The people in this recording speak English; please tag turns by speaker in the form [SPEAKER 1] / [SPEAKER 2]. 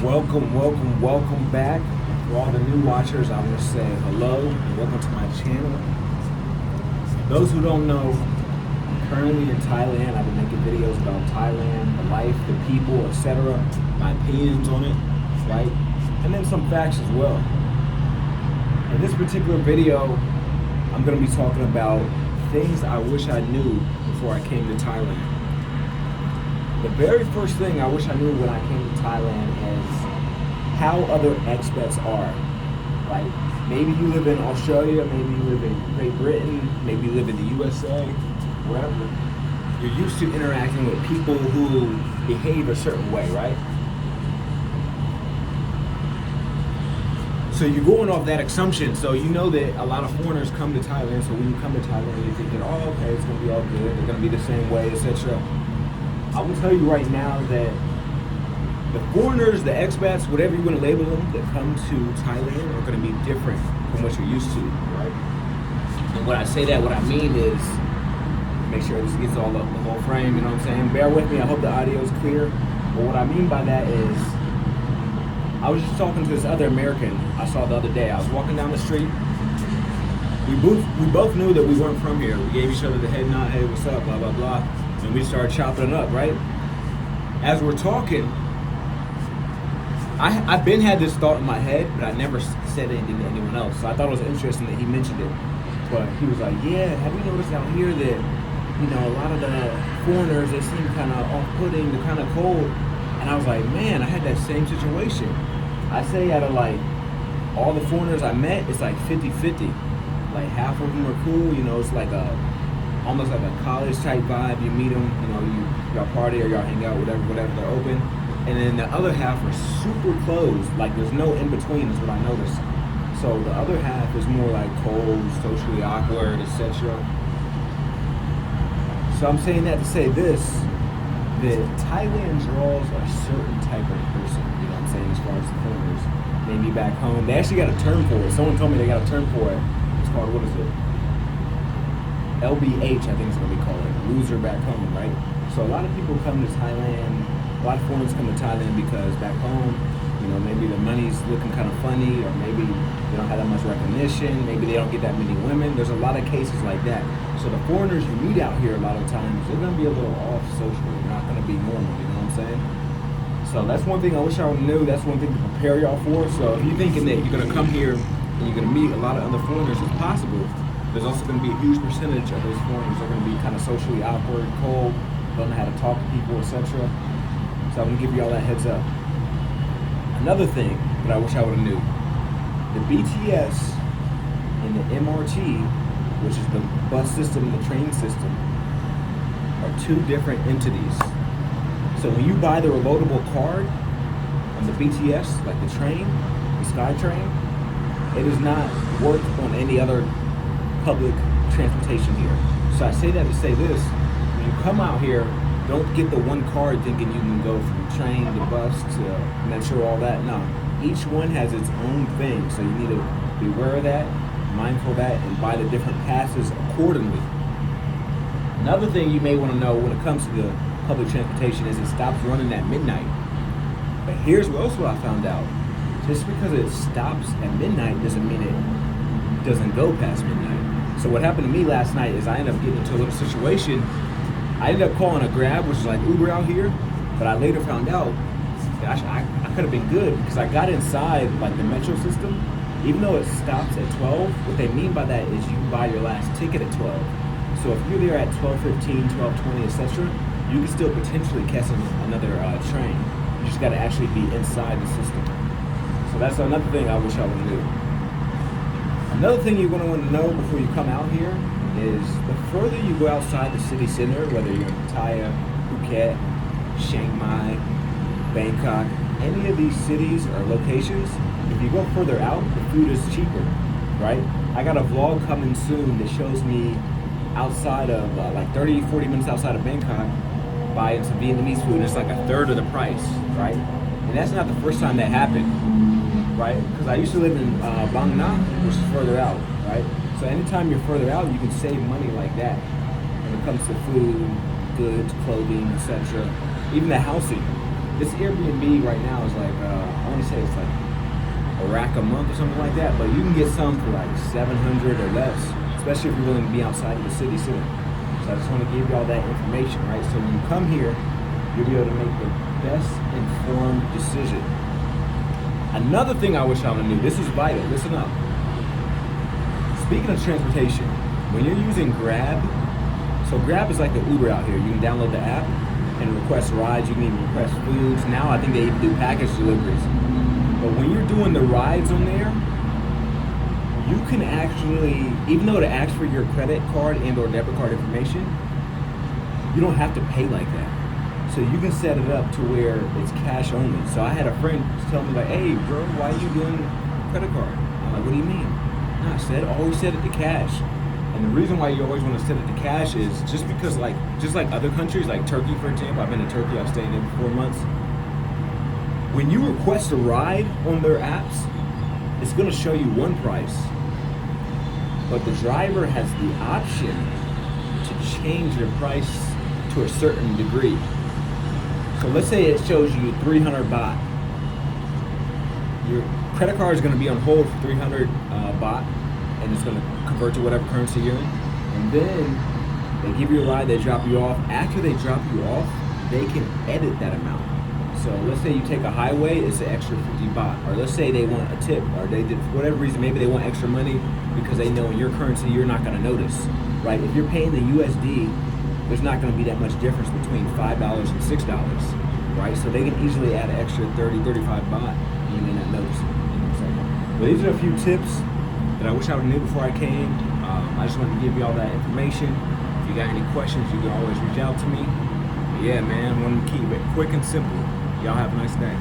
[SPEAKER 1] Welcome back. For all the new watchers, I want to say hello and welcome to my channel. Those who don't know, I'm currently in Thailand. I've been making videos about Thailand, the life, the people, etc. My opinions on it, right? And then some facts as well. In this particular video, I'm going to be talking about things I wish I knew before I came to Thailand. The very first thing I wish I knew when I came to Thailand is how other expats are. Like, maybe you live in Australia, maybe you live in Great Britain, maybe you live in the USA, wherever. You're used to interacting with people who behave a certain way, right? So you're going off that assumption. So you know that a lot of foreigners come to Thailand. So when you come to Thailand, you're thinking, oh, okay, it's gonna be all good. They're gonna be the same way, etc. I will tell you right now that the foreigners, the expats, whatever you want to label them, that come to Thailand are going to be different from what you're used to, right? And when I say that, what I mean is, make sure this gets all up the whole frame, you know what I'm saying? Bear with me, I hope the audio is clear. But what I mean by that is, I was just talking to this other American I saw the other day. I was walking down the street. We both knew that we weren't from here. We gave each other the head nod, hey, what's up, blah, blah, blah. And we started chopping it up, right? As we're talking, I've been had this thought in my head, but I never said anything to anyone else. So I thought it was interesting that he mentioned it. But he was like, yeah, have you noticed out here that, you know, a lot of the foreigners, they seem kind of off-putting, they're kind of cold. And I was like, man, I had that same situation. I say out of like all the foreigners I met, it's like 50-50. Like half of them are cool, you know, it's like almost like a college type vibe. You meet them, you know, y'all party or y'all hang out, whatever, they're open. And then the other half are super closed, like there's no in between is what I noticed. So the other half is more like cold, socially awkward, etc. So I'm saying that to say this, that Thailand draws a certain type of person, you know what I'm saying, as far as the foreigners. Maybe back home, they actually got a term for it. Someone told me they got a term for it. It's called, what is it? LBH, I think is what they call it, loser back home, right? So a lot of people come to Thailand, a lot of foreigners come to Thailand because back home, you know, maybe the money's looking kind of funny, or maybe they don't have that much recognition, maybe they don't get that many women. There's a lot of cases like that. So the foreigners you meet out here a lot of times, they're gonna be a little off socially, they're not gonna be normal, you know what I'm saying? So that's one thing I wish I knew, that's one thing to prepare y'all for. So if you're thinking that you're gonna come here and you're gonna meet a lot of other foreigners as possible, there's also going to be a huge percentage of those foreigners that are going to be kind of socially awkward, cold, don't know how to talk to people, etc. So I'm going to give you all that heads up. Another thing that I wish I would have knew, the BTS and the MRT, which is the bus system and the train system, are two different entities. So when you buy the reloadable card on the BTS, like the train, the SkyTrain, it does not work on any other public transportation here. So I say that to say this, when you come out here, don't get the one card thinking you can go from train to bus to metro, all that. No, each one has its own thing. So you need to be aware of that, mindful of that, and buy the different passes accordingly. Another thing you may want to know when it comes to the public transportation is it stops running at midnight. But here's also what I found out. Just because it stops at midnight doesn't mean it doesn't go past midnight. So what happened to me last night is I ended up getting into a little situation. I ended up calling a Grab, which is like Uber out here, but I later found out that I could have been good because I got inside like the metro system. Even though it stops at 12, what they mean by that is you buy your last ticket at 12. So if you're there at 12:15, 12:20, etc., you can still potentially catch another train. You just got to actually be inside the system. So that's another thing I wish I would have knew. Another thing you're going to want to know before you come out here is the further you go outside the city center, whether you're in Pattaya, Phuket, Chiang Mai, Bangkok, any of these cities or locations, if you go further out, the food is cheaper, right? I got a vlog coming soon that shows me outside of like 30, 40 minutes outside of Bangkok buying some Vietnamese food, and it's like a third of the price, right? And that's not the first time that happened. Right? Because I used to live in Bang Na, which is further out, right? So anytime you're further out, you can save money like that when it comes to food, goods, clothing, etc. Even the housing. this Airbnb right now is like I want to say it's like a rack a month or something like that, but you can get some for like 700 or less, especially if you're willing to be outside of the city center. So I just want to give you all that information, right? So when you come here, you'll be able to make the best informed decision. Another thing I wish I would have knew, this is vital, listen up. Speaking of transportation, when you're using Grab, so Grab is like the Uber out here. You can download the app and request rides. You can even request foods. Now I think they even do package deliveries. But when you're doing the rides on there, you can actually, even though it asks for your credit card and or debit card information, you don't have to pay like that. So you can set it up to where it's cash only. So I had a friend tell me like, hey bro, why are you doing credit card? I'm like, what do you mean? No, I always set it to cash. And the reason why you always want to set it to cash is just because just like other countries, like Turkey for example, I've been to Turkey, I've stayed there for 4 months. When you request a ride on their apps, it's going to show you one price, but the driver has the option to change the price to a certain degree. So let's say it shows you 300 baht. Your credit card is going to be on hold for 300 baht, and it's going to convert to whatever currency you're in. And then they give you a ride, they drop you off. After they drop you off, they can edit that amount. So let's say you take a highway, it's an extra 50 baht. Or let's say they want a tip, or they did, for whatever reason, maybe they want extra money because they know in your currency you're not going to notice, right? If you're paying the USD, there's not going to be that much difference between $5 and $6, right? So they can easily add an extra 30, 35 baht, and you may not notice it. You know what I'm saying? But these are a few tips that I wish I would have knew before I came. I just wanted to give you all that information. If you got any questions, you can always reach out to me. But yeah, man, I want to keep it quick and simple. Y'all have a nice day.